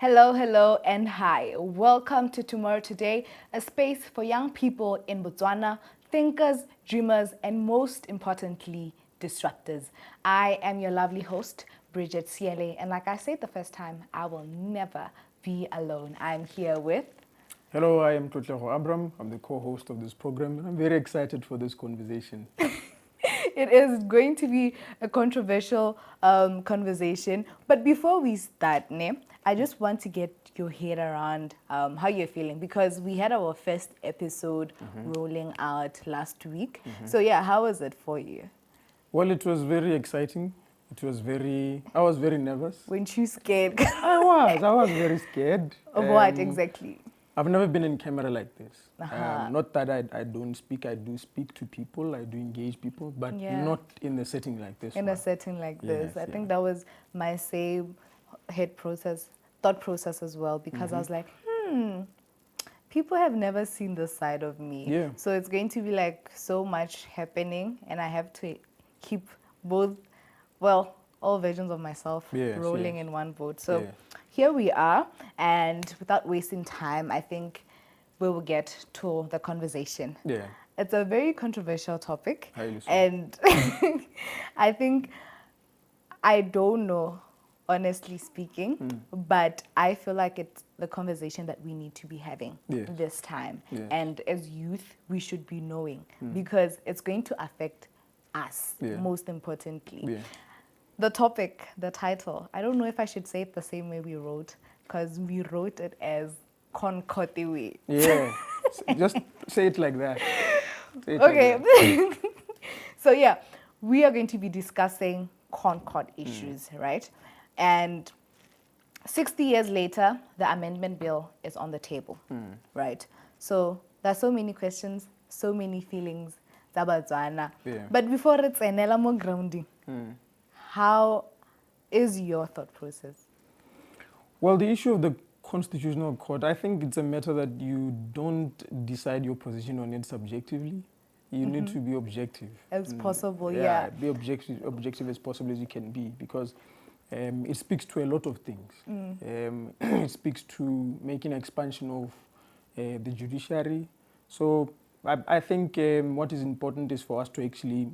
Hello, hello, and hi. Welcome to Tomorrow Today, a space for young people in Botswana, thinkers, dreamers, and most importantly, disruptors. I am your lovely host, Bridget Ciele, and like I said the first time, I will never be alone. I'm here with... Hello, I am Totleho Abram. I'm the co-host of this program, and I'm very excited for this conversation. It is going to be a controversial conversation. But before we start, I just want to get your head around how you're feeling, because we had our first episode rolling out last week. So yeah, how was it for you? Well, it was very exciting. I was very nervous. Weren't you scared? I was very scared. Of what exactly? I've never been in camera like this. Uh-huh. Not that I don't speak. I do speak to people. I do engage people, but not in a setting like this. In a setting like this. Yes, I think that was my same thought process as well, because I was like, people have never seen this side of me. Yeah. So it's going to be like so much happening, and I have to keep all versions of myself rolling in one boat. So here we are, and without wasting time, I think we will get to the conversation. Yeah. It's a very controversial topic, Highly so. and I think, I don't know, honestly speaking, but I feel like it's the conversation that we need to be having this time. Yes. And as youth, we should be knowing, because it's going to affect us, most importantly. Yeah. The topic, the title, I don't know if I should say it the same way we wrote, because we wrote it as Konkotewe. Yeah. Just say it like that. Okay. So yeah, we are going to be discussing Concord issues, right? And 60 years later, the amendment bill is on the table, right? So there's so many questions, so many feelings, Botswana. But before it's enela more grounding, how is your thought process? Well, the issue of the Constitutional Court, I think it's a matter that you don't decide your position on it subjectively. You need to be objective. As possible, Be objective as possible as you can be, because it speaks to a lot of things. It speaks to making expansion of the judiciary. So I think what is important is for us to actually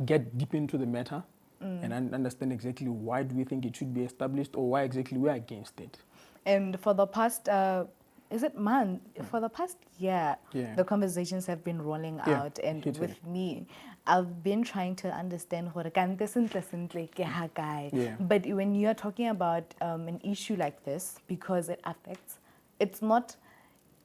get deep into the matter and understand exactly why do we think it should be established, or why exactly we are against it. And for the past, for the past year, the conversations have been rolling out. And with me, I've been trying to understand but when you're talking about an issue like this, because it affects, it's not,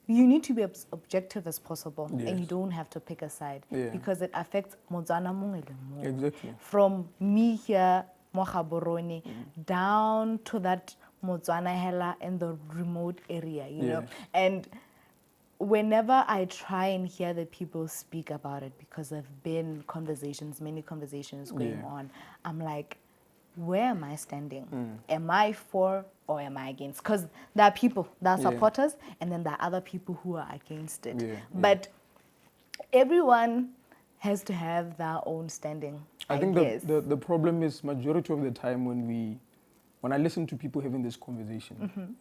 you need to be as objective as possible, and you don't have to pick a side, because it affects Botswana mongwe le mongwe. Exactly. From me here, Mogaborone, down to that Botswana hela in the remote area, you know. And whenever I try and hear the people speak about it, because there have been many conversations going on, I'm like, where am I standing? Am I for or am I against? Because there are people, there are supporters, and then there are other people who are against it. But everyone has to have their own standing, I think guess. the problem is, majority of the time when I listen to people having this conversation,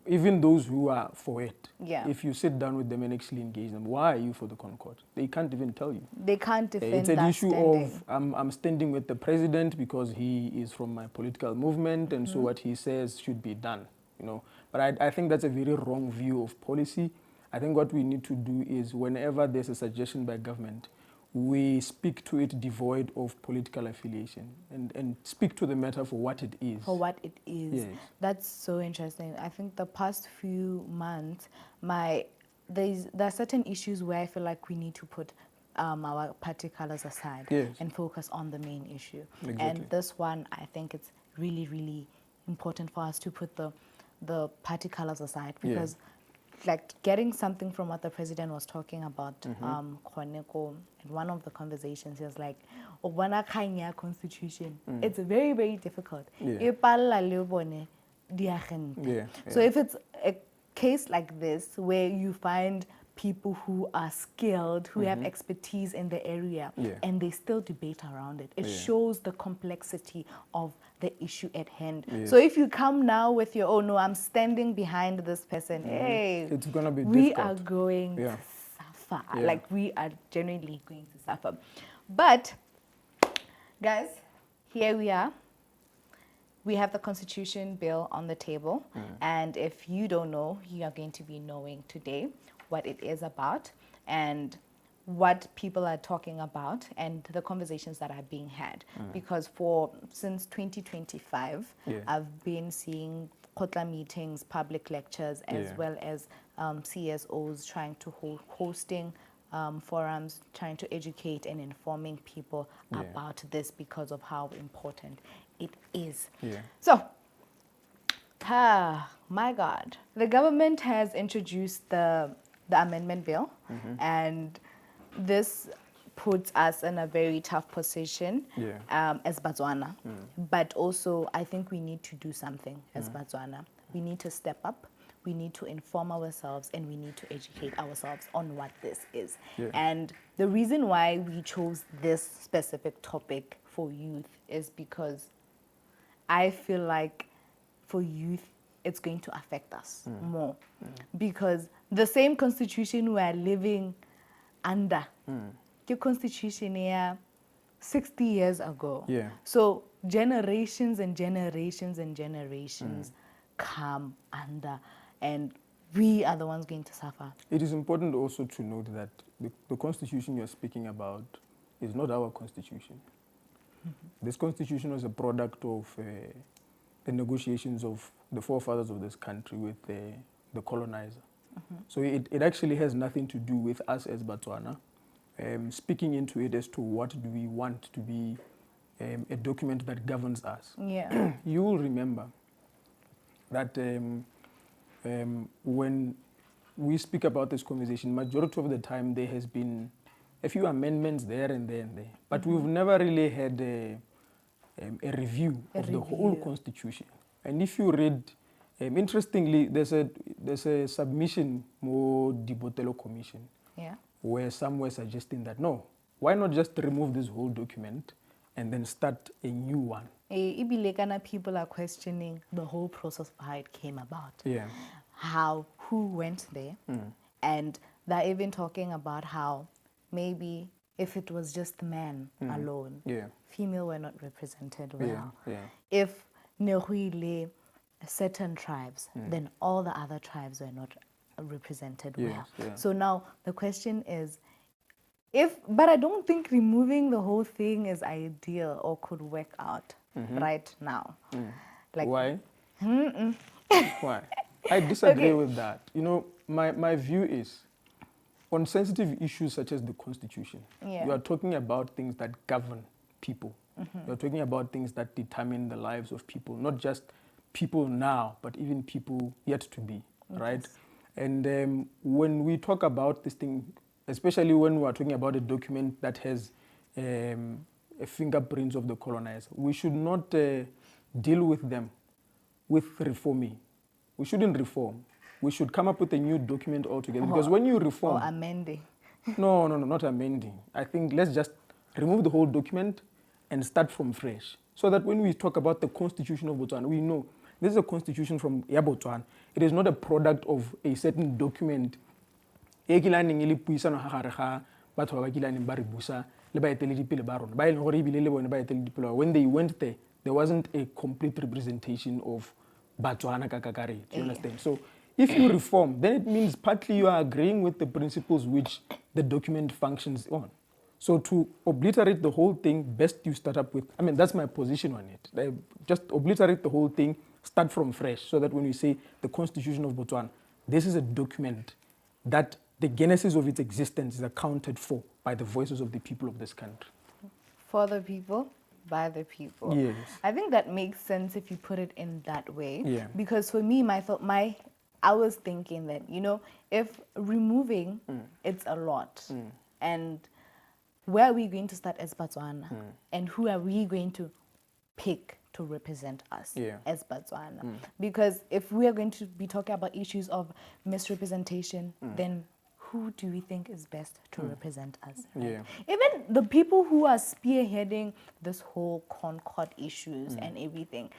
even those who are for it, if you sit down with them and actually engage them, why are you for the Concord? They can't even tell you. They can't defend It's an that issue standing. of, I'm standing with the president because he is from my political movement, and so what he says should be done, you know. But I think that's a very wrong view of policy. I think what we need to do is, whenever there's a suggestion by government, we speak to it devoid of political affiliation, and speak to the matter for what it is. For what it is. Yes. That's so interesting. I think the past few months, there are certain issues where I feel like we need to put our party colors aside and focus on the main issue. Exactly. And this one, I think it's really, really important for us to put the party colors aside, because like getting something from what the president was talking about, Koneko, in one of the conversations, he was like, constitution, it's very, very difficult. So if it's a case like this, where you find people who are skilled, who have expertise in the area, and they still debate around it. It shows the complexity of the issue at hand. So if you come now with your, oh no, I'm standing behind this person, hey, it's gonna be we difficult. are going to suffer. Like, we are genuinely going to suffer. But guys, here we are. We have the Constitution bill on the table, and if you don't know, you are going to be knowing today what it is about and what people are talking about and the conversations that are being had. Because since 2025, I've been seeing Kotla meetings, public lectures, as well as CSOs trying to hosting forums, trying to educate and informing people about this because of how important it is. So, my God, the government has introduced the amendment bill, and this puts us in a very tough position as Botswana. But also, I think we need to do something as Botswana. We need to step up. We need to inform ourselves, and we need to educate ourselves on what this is. And the reason why we chose this specific topic for youth is because I feel like for youth, it's going to affect us more. Because the same constitution we are living under, the constitution here 60 years ago. So generations and generations and generations come under, and we are the ones going to suffer. It is important also to note that the constitution you're speaking about is not our constitution. This constitution was a product of the negotiations of the forefathers of this country with the colonizer. So it actually has nothing to do with us as Botswana. Speaking into it as to what do we want to be a document that governs us. You will remember that when we speak about this conversation, majority of the time there has been a few amendments there and there and there. But we've never really had a review of the whole constitution. And if you read, interestingly, there's a submission more Dibotelo Commission, where some were suggesting that no, why not just remove this whole document and then start a new one? People are questioning the whole process of how it came about. Who went there, and they're even talking about how maybe if it was just men alone, female were not represented well. If Nehuile certain tribes, then all the other tribes were not represented well. So now the question is, but I don't think removing the whole thing is ideal or could work out right now. Like, why? Why? I disagree with that. You know, my view is, on sensitive issues such as the constitution, you are talking about things that govern people. You're talking about things that determine the lives of people, not just people now, but even people yet to be, right? And when we talk about this thing, especially when we are talking about a document that has a fingerprints of the colonizer, we should not deal with them with reforming. We shouldn't reform. We should come up with a new document altogether. Because when you reform... Or amending. No, not amending. I think let's just remove the whole document and start from fresh. So that when we talk about the Constitution of Botswana, we know this is a constitution from Botswana. It is not a product of a certain document. When they went there wasn't a complete representation of Botswana Kakakari. Do you understand? So if you reform, then it means partly you are agreeing with the principles which the document functions on. So to obliterate the whole thing, best you start up with, I mean, that's my position on it. Just obliterate the whole thing, start from fresh, so that when we say the Constitution of Botswana, this is a document that the genesis of its existence is accounted for by the voices of the people of this country. For the people, by the people. Yes. I think that makes sense if you put it in that way. Because for me, I was thinking that, you know, if removing, it's a lot. And where are we going to start as Botswana? And who are we going to pick to represent us as Botswana? Because if we are going to be talking about issues of misrepresentation, then who do we think is best to represent us? Right? Yeah. Even the people who are spearheading this whole Concord issues and everything,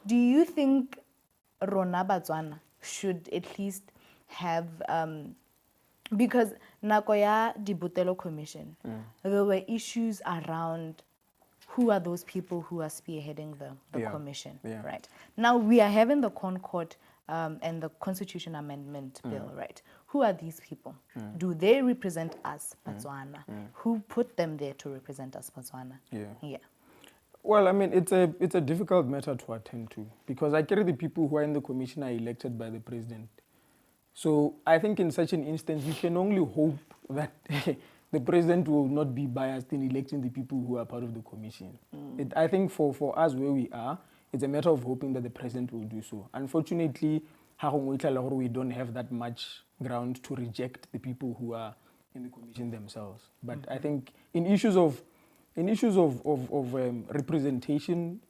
do you think Rona Botswana should at least have, because Nakoya Dibutelo Commission, there were issues around who are those people who are spearheading the commission, right? Now we are having the Concord and the Constitution Amendment Bill, right? Who are these people? Do they represent us, Botswana? Who put them there to represent us, Botswana? Yeah. Well, I mean, it's a difficult matter to attend to because I carry the people who are in the commission are elected by the president. So I think in such an instance, you can only hope that the president will not be biased in electing the people who are part of the commission. I think for us where we are, it's a matter of hoping that the president will do so. Unfortunately, we don't have that much ground to reject the people who are in the commission themselves. But I think in issues of representation,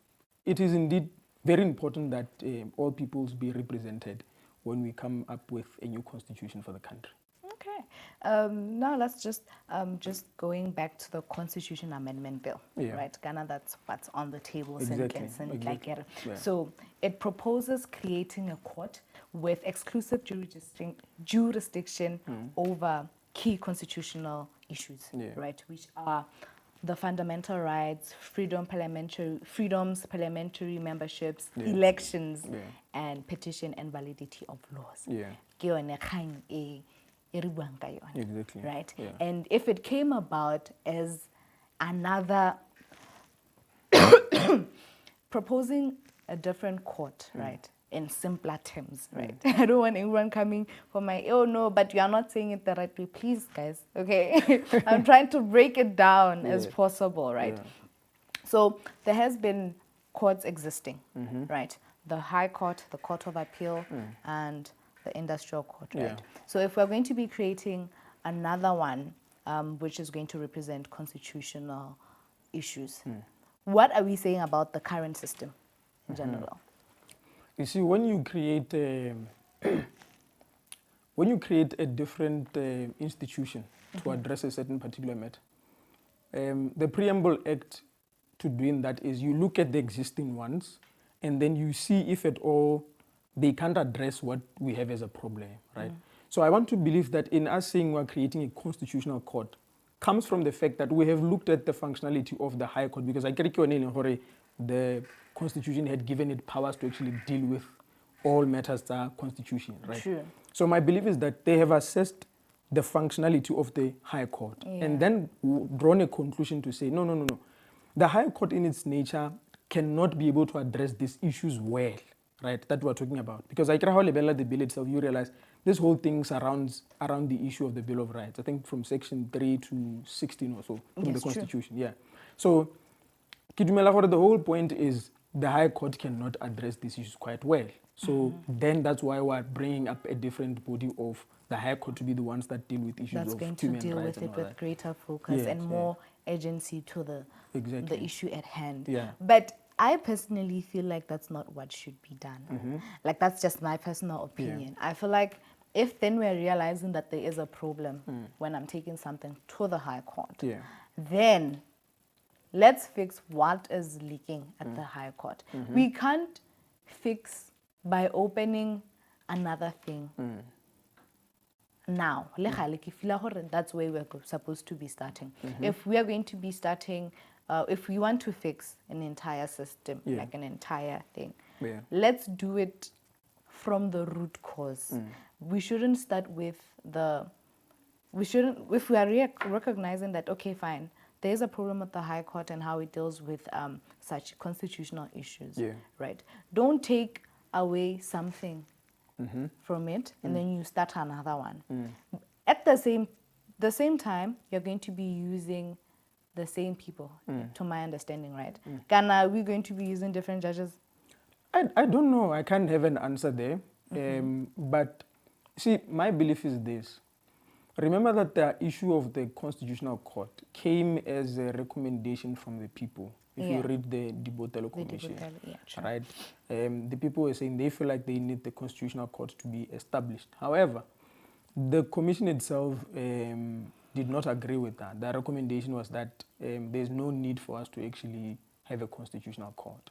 it is indeed very important that all peoples be represented when we come up with a new constitution for the country. Okay. Now let's just going back to the Constitution Amendment Bill, right? Ghana, that's what's on the table. Exactly. So it proposes creating a court with exclusive jurisdiction over key constitutional issues, right? Which are the fundamental rights, freedoms, parliamentary memberships, elections, and petition and validity of laws. Exactly. Right? And if it came about as another proposing a different court, right? In simpler terms, right? I don't want anyone coming for my, oh no, but you are not saying it the right way. Please, guys, okay? I'm trying to break it down as possible, right? So there has been courts existing, right? The High Court, the Court of Appeal, and the Industrial Court, right? So if we're going to be creating another one, which is going to represent constitutional issues, what are we saying about the current system in general? You see, when you create a different institution to address a certain particular matter, the preamble act to doing that is you look at the existing ones and then you see if at all they can't address what we have as a problem, right? So I want to believe that in us saying we're creating a constitutional court comes from the fact that we have looked at the functionality of the High Court, because I carry the Constitution had given it powers to actually deal with all matters that are constitution, right? Sure. So my belief is that they have assessed the functionality of the High Court and then drawn a conclusion to say, no. The High Court in its nature cannot be able to address these issues well, right, that we're talking about. Because I carry the bill itself, you realize this whole thing surrounds around the issue of the Bill of Rights. I think from section 3 to 16 or so from the Constitution. True. So the whole point is the High Court cannot address these issues quite well. So then that's why we're bringing up a different body of the High Court to be the ones that deal with issues of human rights. That's going to deal with it with greater focus and more agency to the issue at hand. Yeah. But I personally feel like that's not what should be done. Like, that's just my personal opinion. I feel like if then we're realizing that there is a problem when I'm taking something to the High Court, then let's fix what is leaking at the High Court. We can't fix by opening another thing now. That's where we're supposed to be starting. If we are going to be starting, if we want to fix an entire system, like an entire thing, let's do it from the root cause. We shouldn't start with if we are recognizing that, okay, fine, there's a problem with the High Court and how it deals with such constitutional issues, right? Don't take away something from it and then you start another one. At the same time, you're going to be using the same people, to my understanding, right? Ghana, are we going to be using different judges? I don't know. I can't have an answer there. But see, my belief is this. Remember that the issue of the Constitutional Court came as a recommendation from the people. If you read the Dibotelo Commission, right? The people were saying they feel like they need the Constitutional Court to be established. However, The commission itself did not agree with that. The recommendation was that there's no need for us to actually have a constitutional court.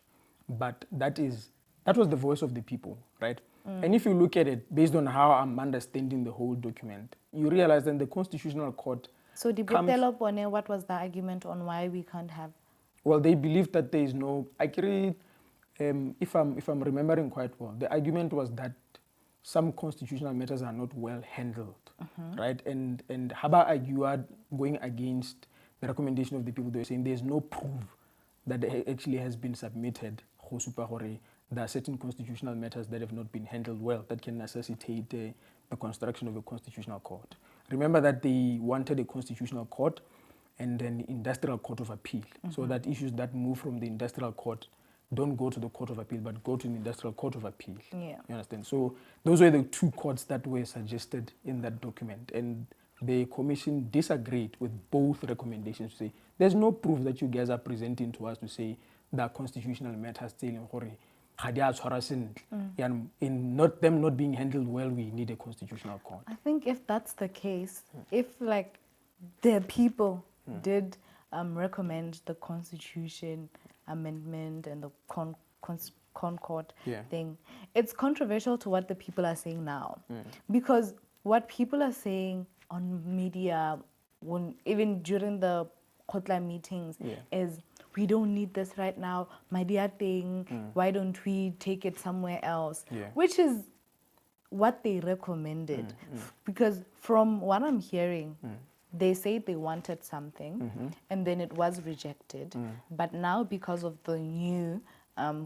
But that was the voice of the people, right? And if you look at it based on how I'm understanding the whole document, you realize that the constitutional court. So Diputelo, what was the argument on why we can't have? Well, they believe that there is no. Actually, if I'm remembering quite well, the argument was that some constitutional matters are not well handled, right? And Haba you are going against the recommendation of the people. They're saying there's no proof that actually has been submitted. There are certain constitutional matters that have not been handled well that can necessitate the construction of a constitutional court. Remember that they wanted a constitutional court and an industrial court of appeal, so that issues that move from the industrial court don't go to the court of appeal, but go to the industrial court of appeal. Yeah. You understand? So those were the two courts that were suggested in that document. And the commission disagreed with both recommendations to say, there's no proof that you guys are presenting to us to say that constitutional matters in them not being handled well, we need a constitutional court. I think if that's the case, if like the people did recommend the constitution amendment and the Concord thing, it's controversial to what the people are saying now. Because what people are saying on media, even during the Kotla meetings, is we don't need this right now, my dear thing, why don't we take it somewhere else? Which is what they recommended. Because from what I'm hearing, they say they wanted something and then it was rejected. But now because of the new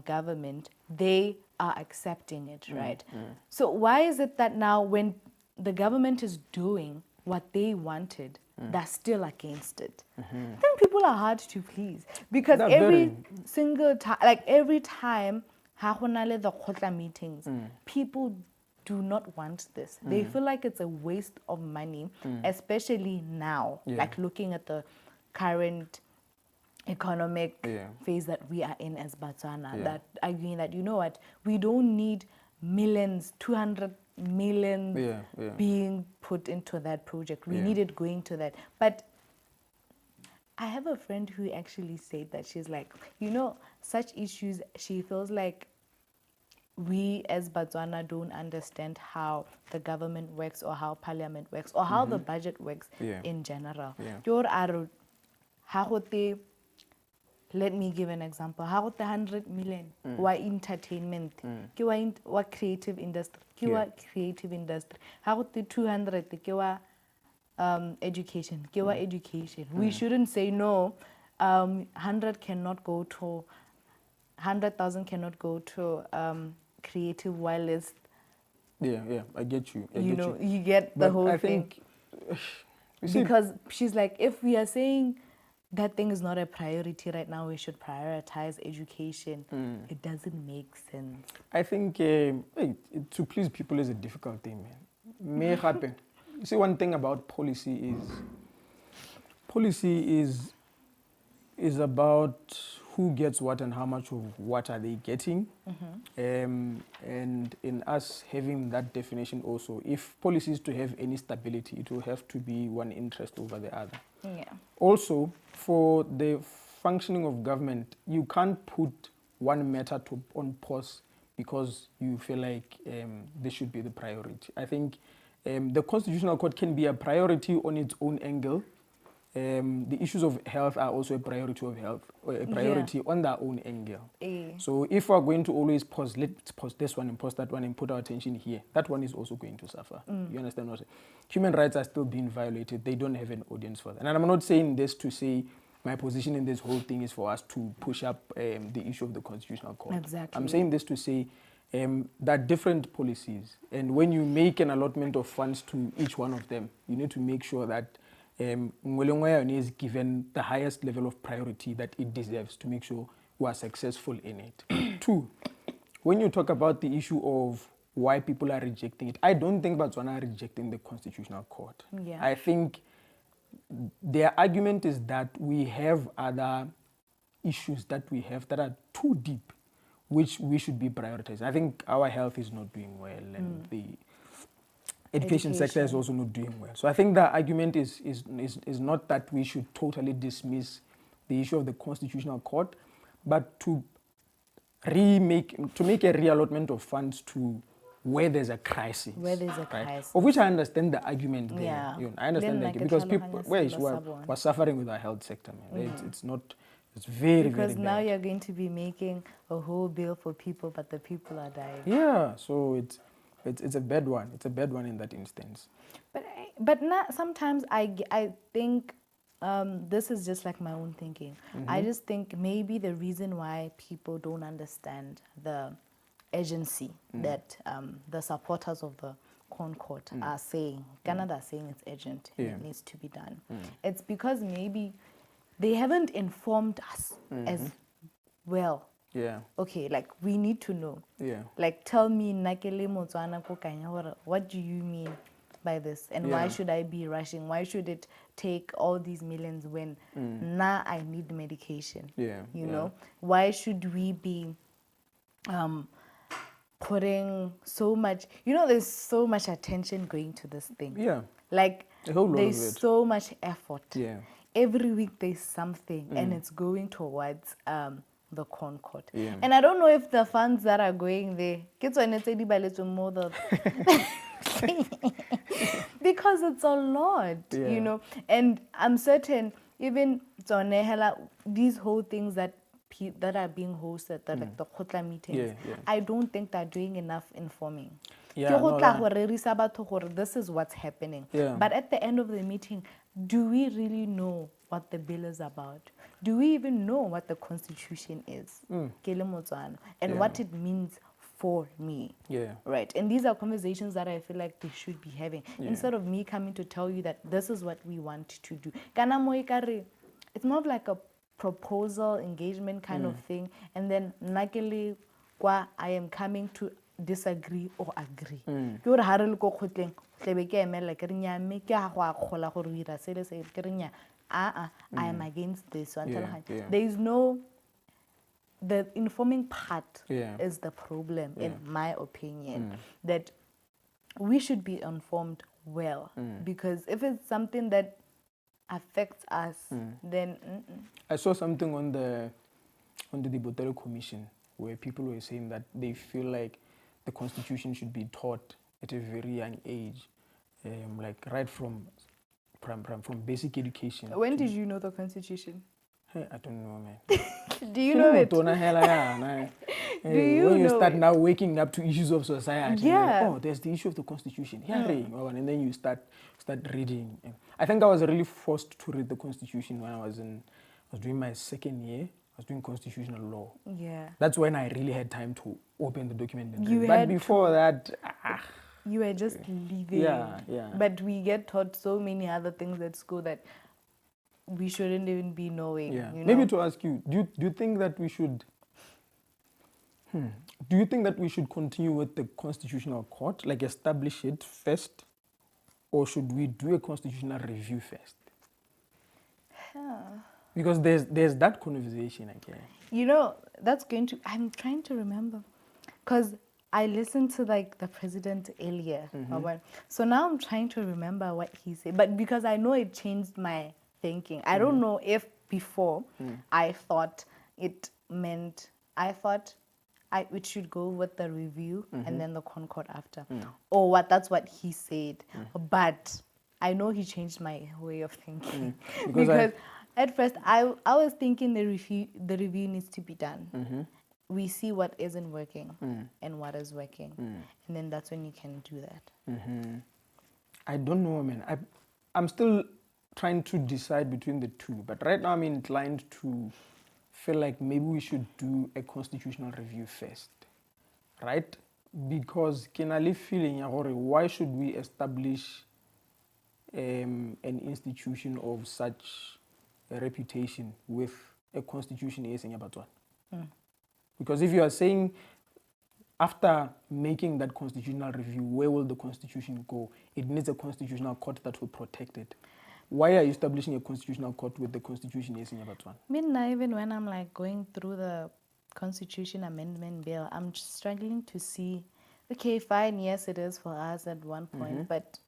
government, they are accepting it, right? So why is it that now when the government is doing what they wanted, they're still against it? I think people are hard to please because single time, like every time, the Kotla meetings, people do not want this. They feel like it's a waste of money, especially now, like looking at the current economic phase that we are in as Botswana, that arguing that, you know what, we don't need millions, 200 million being put into that project. We need it going to that. But I have a friend who actually said that she's like, you know, such issues, she feels like we as Botswana don't understand how the government works or how parliament works or how the budget works in general. Let me give an example. How the 100 million why entertainment, what creative industry, creative industry. How the 200 education, education. We shouldn't say no. 100 cannot go to 100,000 cannot go to creative wireless. I get you. You get the whole thing. Because she's like, if we are saying that thing is not a priority right now, we should prioritize education. It doesn't make sense. I think to please people is a difficult thing, man. You see, one thing about policy is about who gets what and how much of what are they getting. And in us having that definition also, if policy is to have any stability, it will have to be one interest over the other. Also, for the functioning of government, you can't put one matter on pause because you feel like this should be the priority. I think the Constitutional Court can be a priority on its own angle. The issues of health are also a priority of health, or a priority on their own angle. So if we're going to always pause, let's pause this one and pause that one and put our attention here, that one is also going to suffer. You understand what I'm saying? Human rights are still being violated. They don't have an audience for that. And I'm not saying this to say my position in this whole thing is for us to push up the issue of the Constitutional Court. Exactly. I'm saying this to say that different policies, and when you make an allotment of funds to each one of them, you need to make sure that is given the highest level of priority that it deserves to make sure we are successful in it. Two, when you talk about the issue of why people are rejecting it, I don't think Botswana are rejecting the Constitutional Court. I think their argument is that we have other issues that we have that are too deep, which we should be prioritizing. I think our health is not doing well, and education sector is also not doing well. So I think the argument is not that we should totally dismiss the issue of the Constitutional Court, but to make a reallotment of funds to where there's a crisis. Where there's a crisis. Of which I understand the argument there. Yeah. You know, I understand that because people were suffering with our health sector, man. It's very, because very now bad. you're going to be making a whole bill for people, but the people are dying. Yeah, so it's a bad one. It's a bad one in that instance. But not, sometimes I think this is just like my own thinking. I just think maybe the reason why people don't understand the urgency that the supporters of the Concord are saying, Canada are saying it's urgent, it needs to be done. It's because maybe they haven't informed us as well. Yeah. Okay, like we need to know. Yeah. Like tell me, Nakele Botswana ko kanya, what do you mean by this? And why should I be rushing? Why should it take all these millions when now I need medication? Yeah. You know? Why should we be putting so much, there's so much attention going to this thing. Yeah. Like a whole lot there's of it. so much effort. Yeah. Every week there's something and it's going towards the Concord. Yeah. And I don't know if the funds that are going there, more than because it's a lot, And I'm certain even these whole things that are being hosted, like the Khotla meetings, I don't think they're doing enough informing. This is what's happening. But at the end of the meeting, do we really know what the bill is about? Do we even know what the Constitution is? And what it means for me. Right. And these are conversations that I feel like they should be having. Instead of me coming to tell you that this is what we want to do. It's more of like a proposal, engagement kind of thing. And then I am coming to disagree or agree. I am against this one. There is no, the informing part is the problem, in my opinion, that we should be informed well, because if it's something that affects us, then I saw something on the Botero Commission where people were saying that they feel like the Constitution should be taught at a very young age, like right from basic education. When did you know the Constitution? I don't know, man. Do you know it? When you start now waking up to issues of society, like, there's the issue of the Constitution. And then you start reading. I think I was really forced to read the Constitution when I was doing my second year. I was doing constitutional law. Yeah. That's when I really had time to open the document and read. But before that, you were just leaving. Yeah. But we get taught so many other things at school that we shouldn't even be knowing. Yeah. You know? Maybe to ask you, do you think that we should? Do you think that we should continue with the Constitutional Court, like establish it first, or should we do a constitutional review first? Because there's that conversation again. That's going to. I'm trying to remember, because I listened to like the president earlier. So now I'm trying to remember what he said, but because I know it changed my thinking. I don't know if before I thought it meant, it should go with the review and then the Concord after, or that's what he said. But I know he changed my way of thinking because at first I was thinking the review needs to be done. We see what isn't working and what is working, and then that's when you can do that. I don't know, man. I'm still trying to decide between the two, but right now I'm inclined to feel like maybe we should do a constitutional review first, right? Because kenali feeling why should we establish an institution of such a reputation with a constitution in Botswana? Because if you are saying after making that constitutional review, where will the constitution go? It needs a constitutional court that will protect it. Why are you establishing a constitutional court with the constitution in Botswana? Even when I'm like going through the constitution amendment bill, I'm struggling to see Okay, fine. Yes, it is for us at one point, but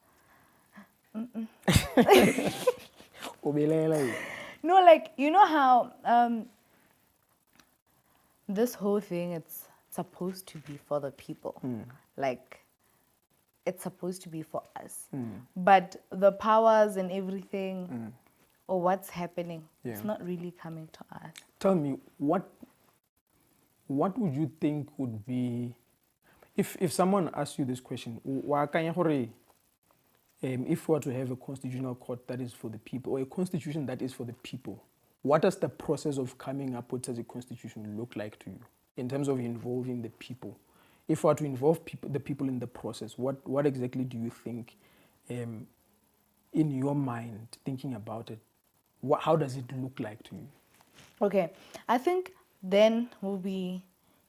Obelela. no, like you know how this whole thing it's supposed to be for the people, like it's supposed to be for us, but the powers and everything, or what's happening, it's not really coming to us. Tell me, what would you think would be, if someone asks you this question, if we were to have a constitutional court that is for the people, or a constitution that is for the people, what does the process of coming up with such a constitution look like to you in terms of involving the people? If we were to involve the people in the process, what exactly do you think, in your mind, thinking about it, how does it look like to you? Okay, I think then we'll be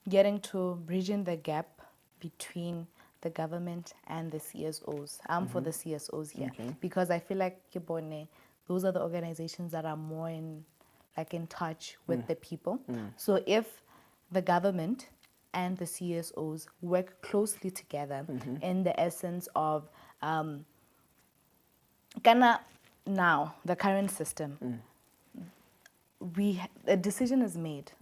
getting to bridging the gap between the government and the CSOs. I'm for the CSOs here because I feel like those are the organizations that are more in touch with the people. So if the government and the CSOs work closely together in the essence of now the current system, a decision is made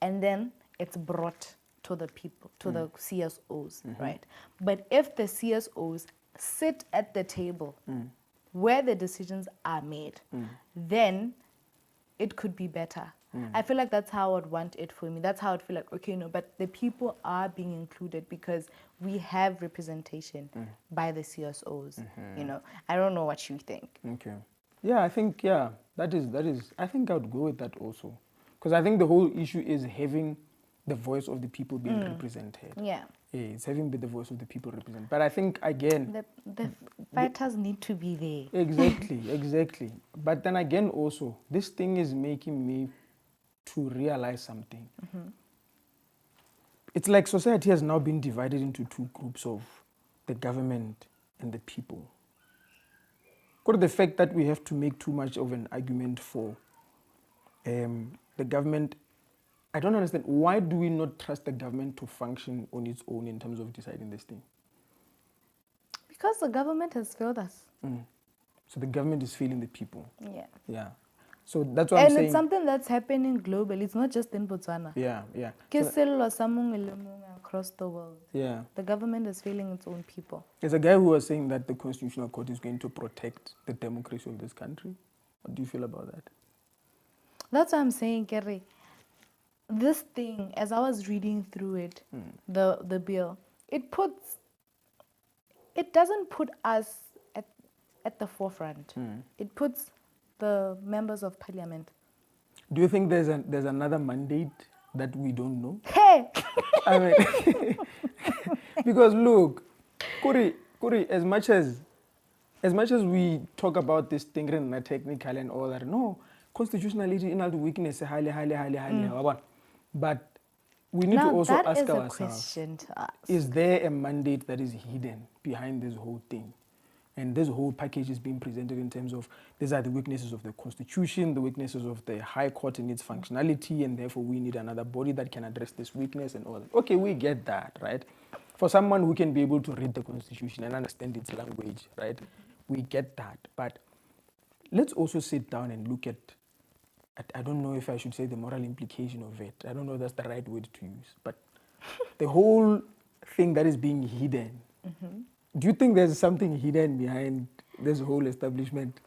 and then it's brought to the people, to the CSOs, right? But if the CSOs sit at the table where the decisions are made, then it could be better. I feel like that's how I'd want it for me. That's how I'd feel like, okay, no, but the people are being included because we have representation by the CSOs, you know. I don't know what you think. Okay. Yeah, I think, that is, I think I would go with that also. Because I think the whole issue is having the voice of the people being represented. Yeah. It's having the voice of the people represented. But I think, again... The fighters need to be there. Exactly. But then again also, this thing is making me to realize something. It's like society has now been divided into two groups of the government and the people. The fact that we have to make too much of an argument for the government, I don't understand. Why do we not trust the government to function on its own in terms of deciding this thing? Because the government has failed us. So the government is failing the people. Yeah. So that's what I'm saying. And it's something that's happening globally. It's not just in Botswana. Yeah. Across the world. Yeah. The government is failing its own people. There's a guy who was saying that the Constitutional Court is going to protect the democracy of this country. What do you feel about that? That's what I'm saying, Kerry. This thing, as I was reading through it, the bill, it doesn't put us at the forefront. It puts the members of parliament. Do you think there's another mandate that we don't know? Hey! I mean, because look, Kuri, as much as we talk about this thing technical and all that, no, constitutionality in all the weakness, highly. But we need to also ask ourselves, question to us. Is there a mandate that is hidden behind this whole thing? And this whole package is being presented in terms of these are the weaknesses of the Constitution, the weaknesses of the High Court and its functionality, and therefore we need another body that can address this weakness and all that. Okay, we get that, right? For someone who can be able to read the Constitution and understand its language, right? We get that. But let's also sit down and look at I don't know if I should say the moral implication of it. I don't know if that's the right word to use. But the whole thing that is being hidden, do you think there's something hidden behind this whole establishment?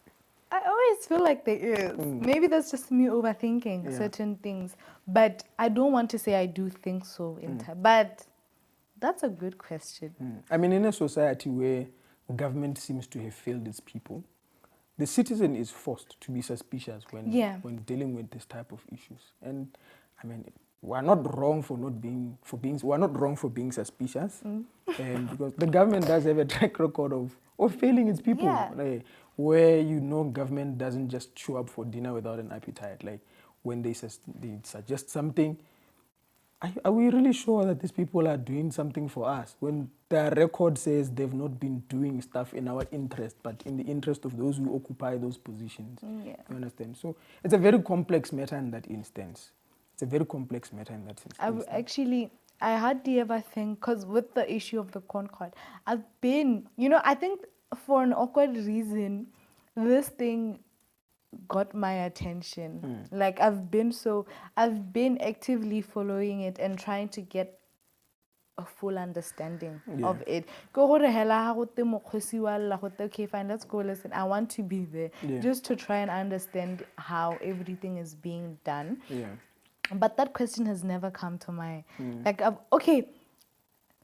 I always feel like there is. Maybe that's just me overthinking certain things. But I don't want to say I do think so. But that's a good question. I mean, in a society where government seems to have failed its people, the citizen is forced to be suspicious when dealing with this type of issues. And I mean, we're not wrong for being suspicious, because the government does have a track record of failing its people. Where government doesn't just show up for dinner without an appetite. Like when they suggest something, are we really sure that these people are doing something for us? When their record says they've not been doing stuff in our interest, but in the interest of those who occupy those positions. You understand? So it's a very complex matter in that instance. I hardly ever think, because with the issue of the corn cod, I've been, I think for an awkward reason, this thing got my attention. Like I've been actively following it and trying to get a full understanding of it. Okay, fine, let's go listen. I want to be there just to try and understand how everything is being done. But that question has never come to my okay,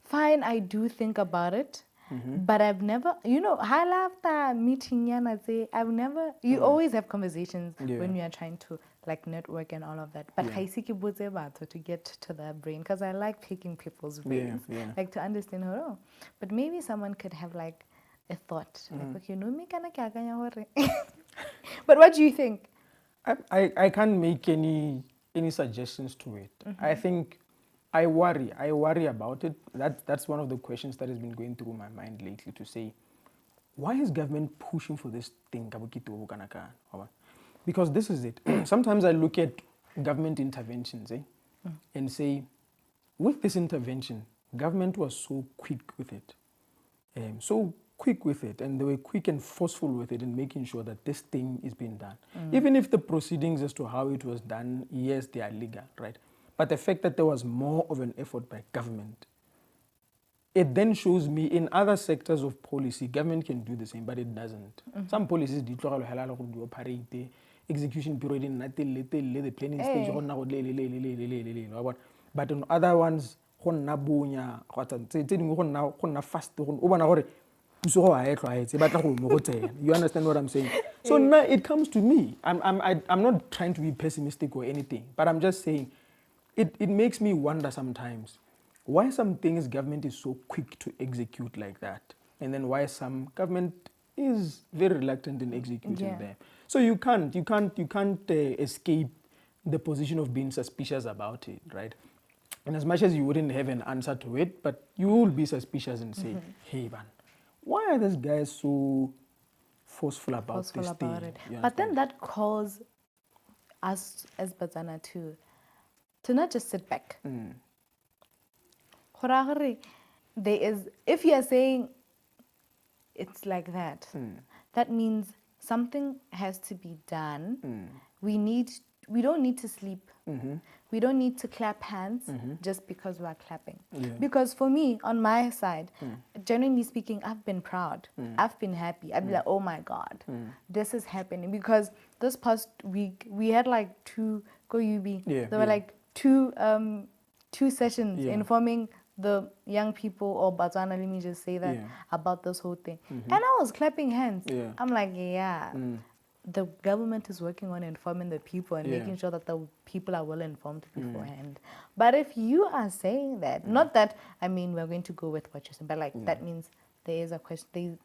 fine, I do think about it. But I've never, after meeting I've never, you always have conversations when you are trying to like network and all of that. But to get to that brain, because I like picking people's brains, like to understand her. But maybe someone could have like a thought, like, okay, no, me kana kya kanya hore. But what do you think? I can't make any suggestions to it. I think I worry about it. That's one of the questions that has been going through my mind lately, to say, why is government pushing for this thing? Because this is it. Sometimes I look at government interventions and say, with this intervention, government was so quick with it. And they were quick and forceful with it in making sure that this thing is being done. Even if the proceedings as to how it was done, yes, they are legal, right? But the fact that there was more of an effort by government, it then shows me in other sectors of policy, government can do the same, but it doesn't. Some policies, execution period, the planning stage, but on other ones, fast. You understand what I'm saying? So now it comes to me. I'm not trying to be pessimistic or anything, but I'm just saying it makes me wonder sometimes why some things government is so quick to execute like that, and then why some government is very reluctant in executing them. So you can't escape the position of being suspicious about it, right? And as much as you wouldn't have an answer to it, but you will be suspicious and say, hey man, why are these guys so forceful about this thing? But then that calls us as Botswana to not just sit back. There is, if you are saying it's like that, that means something has to be done. We don't need to sleep. We don't need to clap hands just because we are clapping. Because for me, on my side, genuinely speaking, I've been proud. I've been happy. I'd be like, oh my God, this is happening. Because this past week, we had like two, there were like two sessions informing the young people, or Botswana, let me just say that, about this whole thing. And I was clapping hands. I'm like, the government is working on informing the people and making sure that the people are well informed beforehand. But if you are saying that, not that, I mean, we're going to go with what you're saying, but like that means there is a question,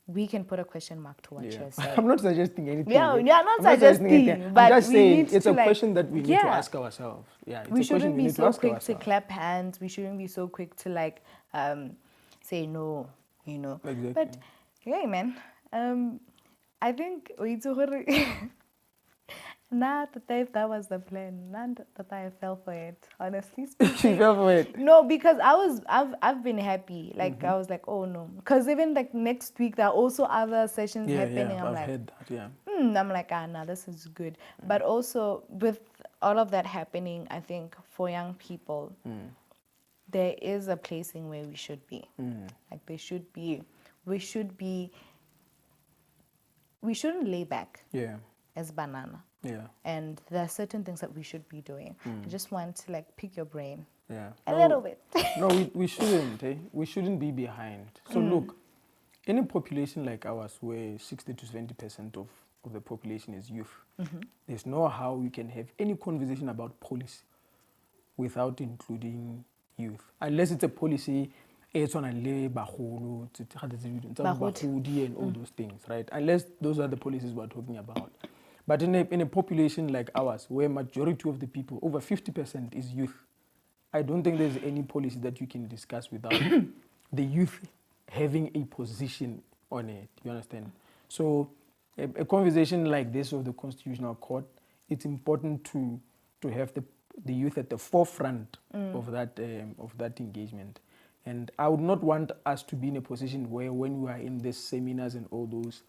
we can put a question mark to what you're saying. I'm not suggesting anything. I'm not suggesting, but I'm just saying it's a like, question that we need to ask ourselves. We shouldn't be so quick to clap hands. We shouldn't be so quick to like say no, Exactly. But hey, man, I think not that that was the plan. Not that I fell for it. Honestly speaking, You fell for it? No, because I've been happy. Like I was like, oh no, because even like next week there are also other sessions happening. I'm I've like, heard that. I'm like, nah, this is good. But also with all of that happening, I think for young people, there is a placing where we should be. Like we shouldn't lay back as banana. And there are certain things that we should be doing. I just want to like pick your brain a little bit. No, we shouldn't. We shouldn't be behind. So look, in a population like ours, where 60 to 70% of the population is youth, there's no how we can have any conversation about policy without including youth, unless it's a policy and all those things, right? Unless those are the policies we're talking about. But in a population like ours, where majority of the people, over 50% is youth, I don't think there's any policy that you can discuss without the youth having a position on it. You understand? So a conversation like this of the Constitutional Court, it's important to have the youth at the forefront of that engagement. And I would not want us to be in a position where when we are in these seminars and all those,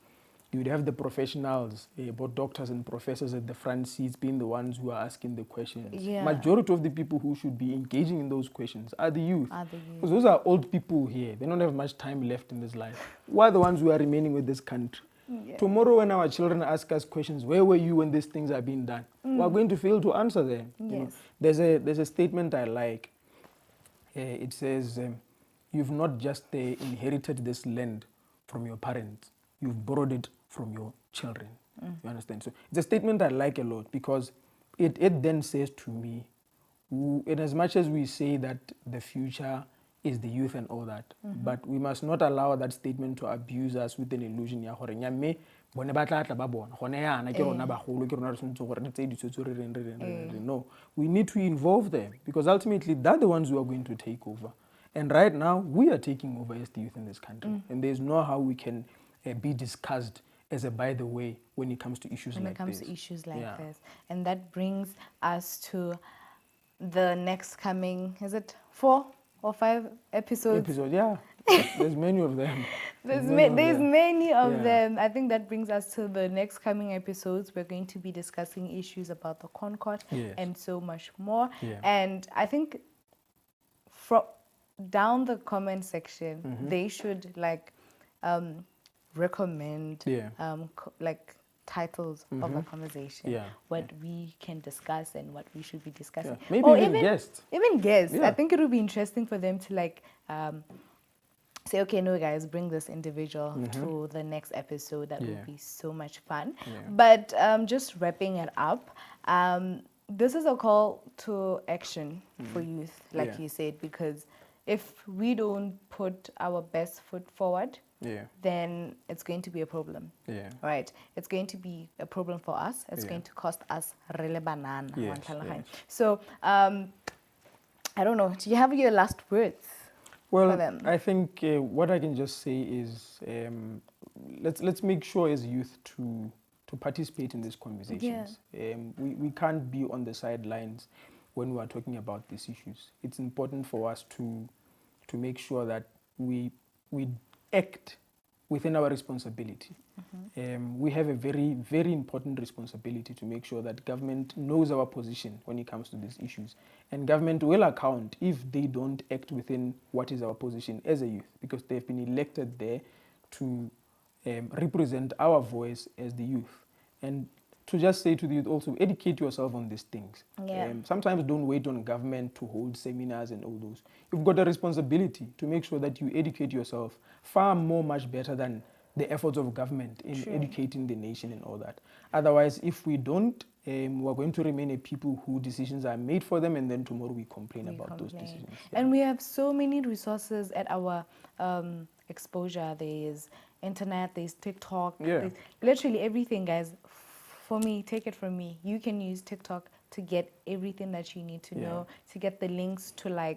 you would have the professionals, both doctors and professors at the front seats being the ones who are asking the questions. Yeah. Majority of the people who should be engaging in those questions are the youth. Are the youth. Because those are old people here. They don't have much time left in this life. We're the ones who are remaining with this country. Yeah. Tomorrow when our children ask us questions, where were you when these things are being done? We're going to fail to answer them. Yes. You know? There's a statement I like. It says, you've not just inherited this land from your parents, you've borrowed it from your children. You understand? So it's a statement I like a lot because it then says to me, in as much as we say that the future is the youth and all that, but we must not allow that statement to abuse us with an illusion. No, we need to involve them because ultimately they're the ones who are going to take over. And right now, we are taking over as the youth in this country. And there's no how we can be discussed as a by the way when it comes to issues like this. And that brings us to the next coming, is it 4 or 5 episodes? Yeah. There's many of them. There's many of them. I think that brings us to the next coming episodes. We're going to be discussing issues about the Concord and so much more. And I think from down the comment section, they should recommend titles of a conversation, what we can discuss and what we should be discussing. Maybe even guests. Even guests. I think it would be interesting for them to say, okay, no guys, bring this individual to the next episode. That would be so much fun. But just wrapping it up, this is a call to action for youth, like you said, because if we don't put our best foot forward, then it's going to be a problem. Right? It's going to be a problem for us. It's going to cost us really banana. So, I don't know. Do you have your last words for them? I think what I can just say is let's make sure as youth to participate in these conversations. We can't be on the sidelines when we are talking about these issues. It's important for us to make sure that we act within our responsibility. We have a very, very important responsibility to make sure that government knows our position when it comes to these issues. And government will account if they don't act within what is our position as a youth, because they've been elected there to represent our voice as the youth. And to just say to the youth also, educate yourself on these things. Sometimes don't wait on government to hold seminars and all those. You've got a responsibility to make sure that you educate yourself much better than the efforts of government in educating the nation and all that. Otherwise, if we don't, we're going to remain a people who decisions are made for them and then tomorrow we complain about those decisions. And we have so many resources at our exposure. There's internet, there's TikTok, there's literally everything, guys. For me, take it from me, you can use TikTok to get everything that you need to know, to get the links to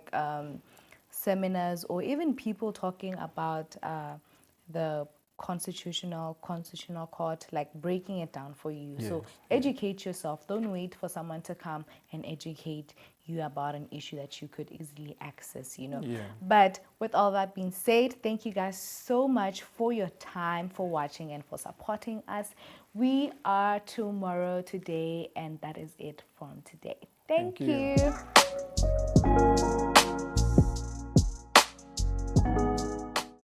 seminars or even people talking about the constitutional court, breaking it down for you. So educate yourself. Don't wait for someone to come and educate you about an issue that you could easily access, But with all that being said, thank you guys so much for your time, for watching and for supporting us. We are tomorrow today, and that is it from today. Thank you.